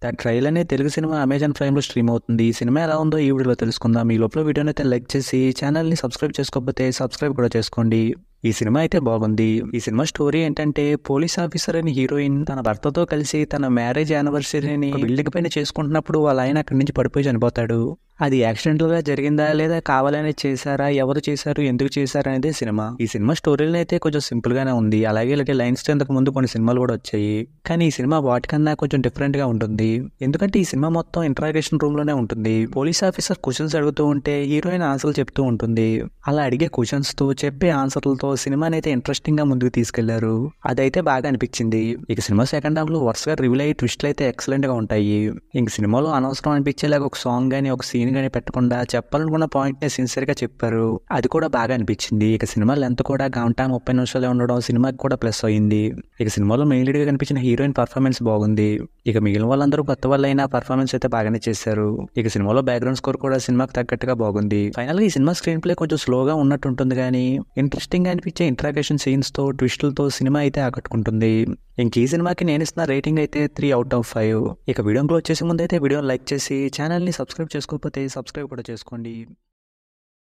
The trial అనే Telugu cinema Amazon ప్రైమ్లో stream అవుతుంది. ఈ సినిమా ఎలా ఉందో ఈ వీడియోలో తెలుసుకుందాం. ఈ లోపల వీడియోని అయితే లైక్ చేసి ఛానల్ని సబ్స్క్రైబ్ చేసుకోకపోతే సబ్స్క్రైబ్ కూడా చేసుకోండి. ఈ సినిమా అయితే బాగుంది. ఈ సినిమా స్టోరీ ఏంటంటే, పోలీస్ ఆఫీసర్ అని హీరోయిన్ తన భర్తతో కలిసి తన మ్యారేజ్ యానివర్సరీని బిల్డింగ్ పైన చేసుకుంటున్నప్పుడు వాళ్ళ ఆయన అక్కడి నుంచి పడిపోయి చనిపోతాడు. అది యాక్సిడెంటల్ గా జరిగిందా లేదా కావాలనే చేశారా, ఎవరు చేశారు, ఎందుకు చేశారు అనేది సినిమా. ఈ సినిమా స్టోరీలో అయితే కొంచెం సింపుల్ గానే ఉంది. అలాగే ఇలాంటి లైన్స్ తో ఇంతకు ముందు కొన్ని సినిమాలు కూడా వచ్చాయి. కానీ ఈ సినిమా వాటికన్నా కొంచెం డిఫరెంట్ గా ఉంటుంది. ఎందుకంటే ఈ సినిమా మొత్తం ఇంటరాగేషన్ రూమ్ లోనే ఉంటుంది. పోలీస్ ఆఫీసర్ క్వశ్చన్స్ అడుగుతూ ఉంటే హీరోయిన్ ఆన్సర్లు చెప్తూ ఉంటుంది. అలా అడిగే క్వశ్చన్స్ తో చెప్పే ఆన్సర్లతో సినిమాని అయితే ఇంట్రెస్టింగ్ గా ముందుకు తీసుకెళ్లారు. అదైతే బాగా అనిపించింది. ఇక సినిమా సెకండ్ హాఫ్ లో వరుసగా రివీల్ అయ్యే ట్విస్ట్లు అయితే ఎక్సలెంట్ గా ఉంటాయి. ఇంక సినిమాలో అనవసరం అనిపించేలాగా ఒక సాంగ్ గానీ ఒక సీన్ గానీ పెట్టకుండా చెప్పాలనుకున్న పాయింట్ ని సిన్సియర్ గా చెప్పారు. అది కూడా బాగా అనిపించింది. ఇక సినిమా లెంత్ కూడా 1:30 నిమిషాలే ఉండడం సినిమాకి కూడా ప్లస్ అయింది. ఇక సినిమాలో మెయిన్ లీడ్ గా కనిపించిన హీరోయిన్ పర్ఫార్మెన్స్ బాగుంది. ఇక మిగిలిన వాళ్ళందరూ కొత్త వాళ్ళైనా పర్ఫార్మెన్స్ అయితే బాగానే చేశారు. ఇక సినిమాలో బ్యాక్గ్రౌండ్ స్కోర్ కూడా సినిమాకి తగ్గట్టుగా బాగుంది. ఫైనల్ గా ఈ సినిమా స్క్రీన్ ప్లే కొంచెం స్లోగా ఉన్నట్టు ఉంటుంది కానీ ఇంట్రెస్టింగ్ గా అనిపించే ఇంటరాగేషన్ సీన్స్ తో ట్విస్టులతో సినిమా అయితే ఆకట్టుకుంటుంది. ఇంక ఈ సినిమాకి నేను ఇస్తున్న రేటింగ్ అయితే 3/5. ఇక వీడియో క్లోజ్ చేసే ముందు అయితే వీడియో లైక్ చేసి ఛానల్ని సబ్స్క్రైబ్ చేసుకోకపోతే సబ్స్క్రైబ్ కూడా చేసుకోండి.